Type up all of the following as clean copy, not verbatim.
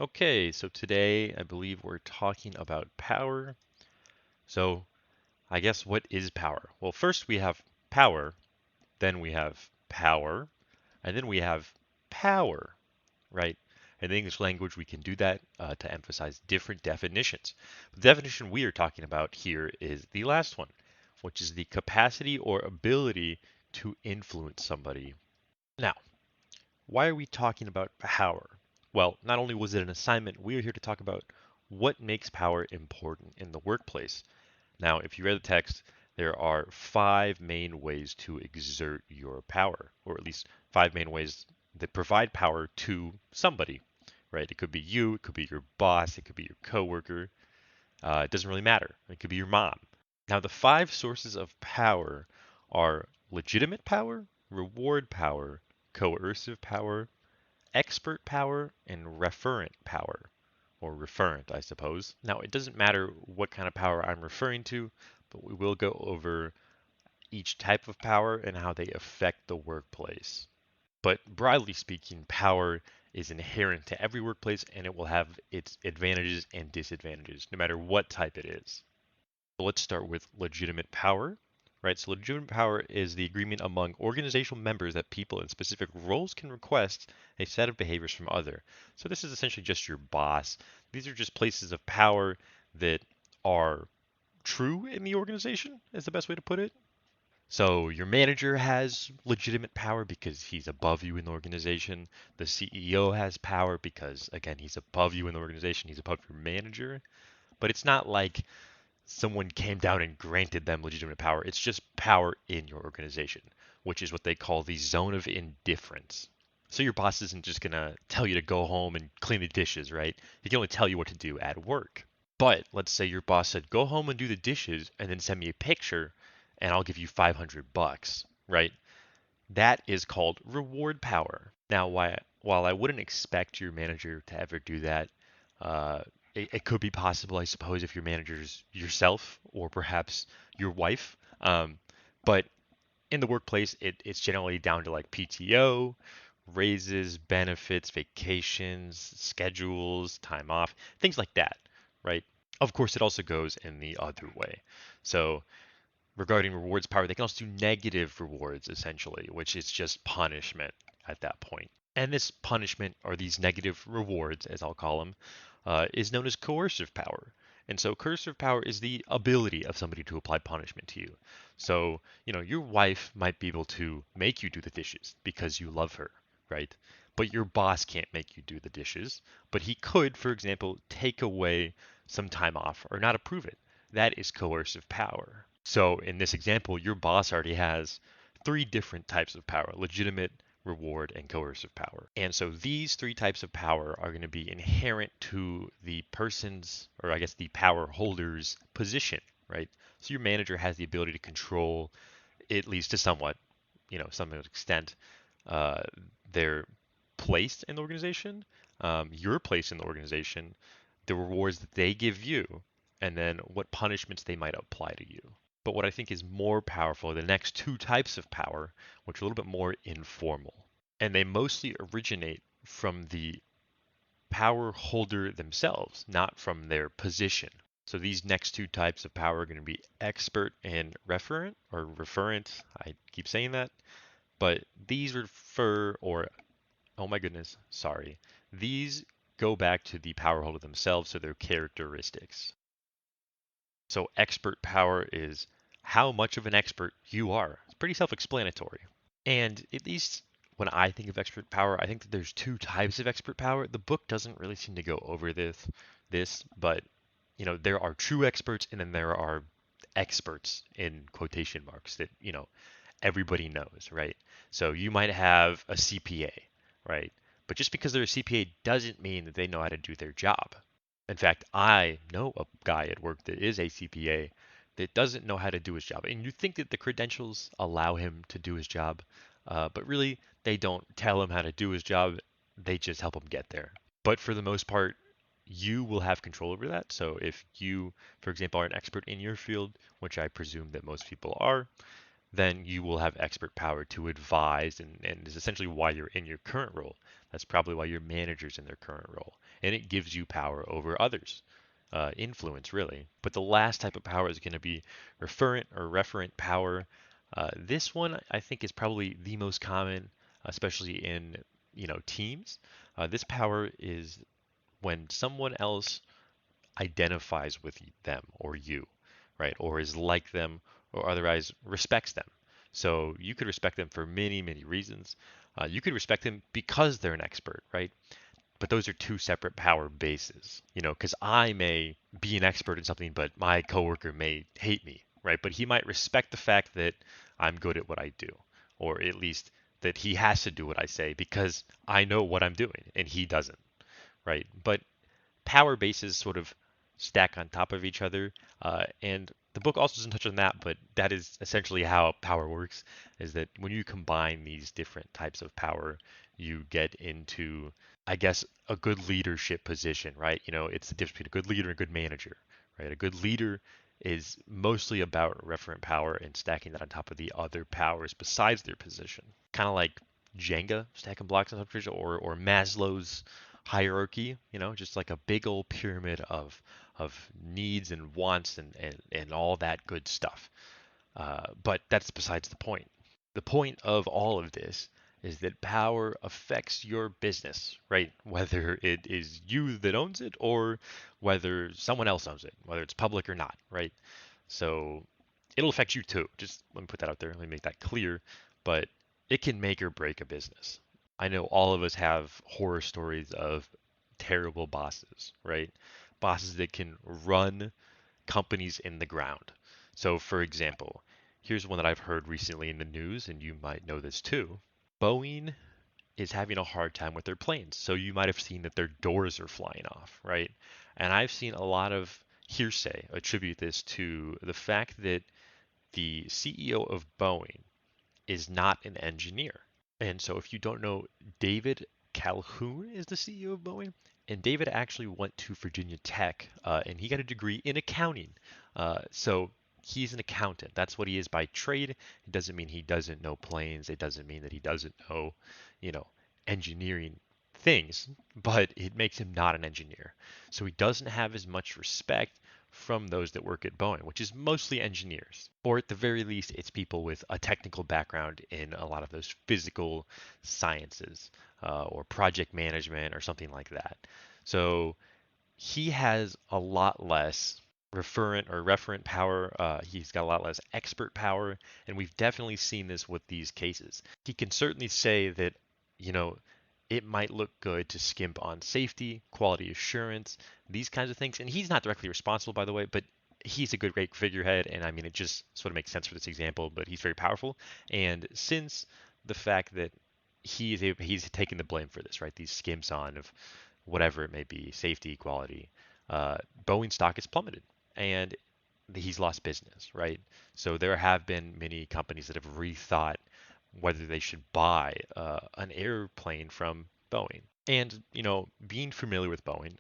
Okay, so today I believe we're talking about power. So I guess what is power? Well, first we have power, then we have power, and then we have power, right? In the English language, we can do that to emphasize different definitions. The definition we are talking about here is the last one, which is the capacity or ability to influence somebody. Now, why are we talking about power? Well, not only was it an assignment, we are here to talk about what makes power important in the workplace. Now, if you read the text, there are five main ways to exert your power, or at least five main ways that provide power to somebody, right? It could be you, it could be your boss, it could be your coworker. It doesn't really matter. It could be your mom. Now, the five sources of power are legitimate power, reward power, coercive power, expert power, and referent power, or referent, I suppose. Now, it doesn't matter what kind of power I'm referring to, but we will go over each type of power and how they affect the workplace. But broadly speaking, power is inherent to every workplace and it will have its advantages and disadvantages, no matter what type it is. So let's start with legitimate power, right? So legitimate power is the agreement among organizational members that people in specific roles can request a set of behaviors from other. So this is essentially just your boss. These are just places of power that are true in the organization, is the best way to put it. So your manager has legitimate power because he's above you in the organization. The CEO has power because, again, he's above you in the organization. He's above your manager. But it's not like someone came down and granted them legitimate power. It's just power in your organization, which is what they call the zone of indifference. So your boss isn't just going to tell you to go home and clean the dishes, right? He can only tell you what to do at work. But let's say your boss said, go home and do the dishes and then send me a picture and I'll give you 500 bucks, right? That is called reward power. Now, while I wouldn't expect your manager to ever do that, uh, it could be possible, I suppose, if your manager's yourself or perhaps your wife. But in the workplace, it's generally down to like PTO, raises, benefits, vacations, schedules, time off, things like that, right? Of course, it also goes in the other way. So regarding rewards power, they can also do negative rewards essentially, which is just punishment at that point. And this punishment, or these negative rewards, as I'll call them, is known as coercive power. And so coercive power is the ability of somebody to apply punishment to you. So, your wife might be able to make you do the dishes because you love her, right? But your boss can't make you do the dishes. But he could, for example, take away some time off or not approve it. That is coercive power. So in this example, your boss already has three different types of power: legitimate, reward, and coercive power. And so these three types of power are going to be inherent to the person's, or I guess the power holder's position, right? So your manager has the ability to control, at least to somewhat, some extent, uh, their place in the organization, your place in the organization, the rewards that they give you, and then what punishments they might apply to you. But what I think is more powerful are the next two types of power, which are a little bit more informal. And they mostly originate from the power holder themselves, not from their position. So these next two types of power are going to be expert and referent, or referent. I keep saying that. But these refer, or oh my goodness, sorry. These go back to the power holder themselves, so their characteristics. So expert power is how much of an expert you are. It's pretty self-explanatory. And at least when I think of expert power, I think that there's two types of expert power. The book doesn't really seem to go over this, but there are true experts and then there are experts in quotation marks that, everybody knows, right? So you might have a CPA, right? But just because they're a CPA doesn't mean that they know how to do their job. In fact, I know a guy at work that is a CPA that doesn't know how to do his job. And you think that the credentials allow him to do his job, but really they don't tell him how to do his job. They just help him get there. But for the most part, you will have control over that. So if you, for example, are an expert in your field, which I presume that most people are, then you will have expert power to advise and is essentially why you're in your current role. That's probably why your manager's in their current role. And it gives you power over others, influence really. But the last type of power is going to be referent or referent power. This one I think is probably the most common, especially in teams. This power is when someone else identifies with them or you, right? Or is like them or otherwise respects them. So you could respect them for many, many reasons. You could respect them because they're an expert, right? But those are two separate power bases, because I may be an expert in something, but my coworker may hate me, right? But he might respect the fact that I'm good at what I do, or at least that he has to do what I say because I know what I'm doing and he doesn't, right? But power bases sort of stack on top of each other. And the book also doesn't touch on that, but that is essentially how power works, is that when you combine these different types of power, you get into, I guess, a good leadership position, right? It's the difference between a good leader and a good manager, right? A good leader is mostly about referent power and stacking that on top of the other powers besides their position. Kind of like Jenga, stacking blocks on top of each other, or Maslow's hierarchy, just like a big old pyramid of needs and wants and all that good stuff. But that's besides the point. The point of all of this is that power affects your business, right? Whether it is you that owns it or whether someone else owns it, whether it's public or not, right? So it'll affect you too. Just let me put that out there. Let me make that clear. But it can make or break a business. I know all of us have horror stories of terrible bosses, right? Bosses that can run companies in the ground. So, for example, here's one that I've heard recently in the news, and you might know this too. Boeing is having a hard time with their planes. So, you might have seen that their doors are flying off, right? And I've seen a lot of hearsay attribute this to the fact that the CEO of Boeing is not an engineer. And so, if you don't know, David Calhoun is the CEO of Boeing. And David actually went to Virginia Tech and he got a degree in accounting. So he's an accountant. That's what he is by trade. It doesn't mean he doesn't know planes. It doesn't mean that he doesn't know, you know, engineering things, but it makes him not an engineer. So he doesn't have as much respect from those that work at Boeing, which is mostly engineers. Or at the very least, it's people with a technical background in a lot of those physical sciences or project management or something like that. So he has a lot less referent or referent power. He's got a lot less expert power, and we've definitely seen this with these cases. He can certainly say that, you know, it might look good to skimp on safety, quality assurance, these kinds of things. And he's not directly responsible, by the way, but he's a good, great figurehead. And I mean, it just sort of makes sense for this example, but he's very powerful. And since the fact that he's taking the blame for this, right? These skimps on of whatever it may be, safety, quality, Boeing stock has plummeted and he's lost business, right? So there have been many companies that have rethought whether they should buy an airplane from Boeing. And being familiar with Boeing,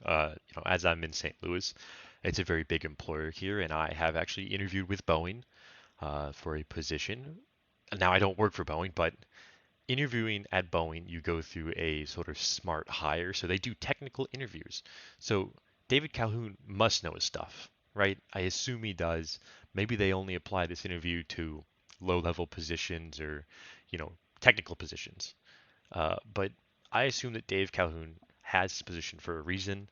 as I'm in St. Louis, it's a very big employer here, and I have actually interviewed with Boeing for a position. Now I don't work for Boeing, but interviewing at Boeing, you go through a sort of smart hire. So they do technical interviews. So David Calhoun must know his stuff, right? I assume he does. Maybe they only apply this interview to low-level positions or, you know, technical positions. But I assume that Dave Calhoun has this position for a reason.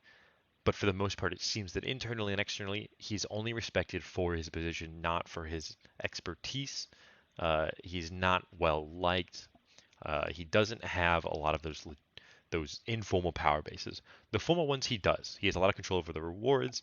But for the most part, it seems that internally and externally, he's only respected for his position, not for his expertise. He's not well liked. He doesn't have a lot of those informal power bases. The formal ones he does. He has a lot of control over the rewards,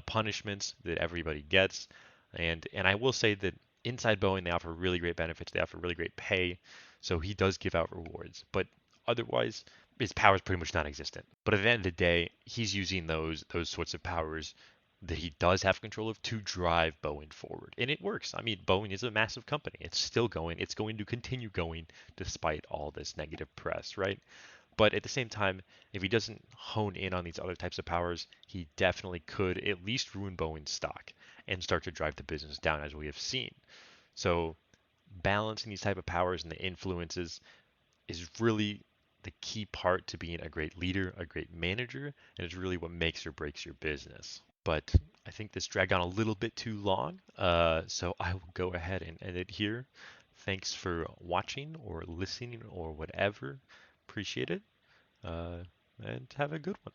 punishments that everybody gets, and I will say that inside Boeing they offer really great benefits. They offer really great pay, so he does give out rewards. But otherwise, his power is pretty much non-existent. But at the end of the day, he's using those sorts of powers that he does have control of to drive Boeing forward. And it works. I mean, Boeing is a massive company. It's still going. It's going to continue going despite all this negative press, right? But at the same time, if he doesn't hone in on these other types of powers, he definitely could at least ruin Boeing's stock and start to drive the business down as we have seen. So balancing these type of powers and the influences is really the key part to being a great leader, a great manager, and it's really what makes or breaks your business. But I think this dragged on a little bit too long, so I will go ahead and end it here. Thanks for watching or listening or whatever. Appreciate it, uh, and have a good one.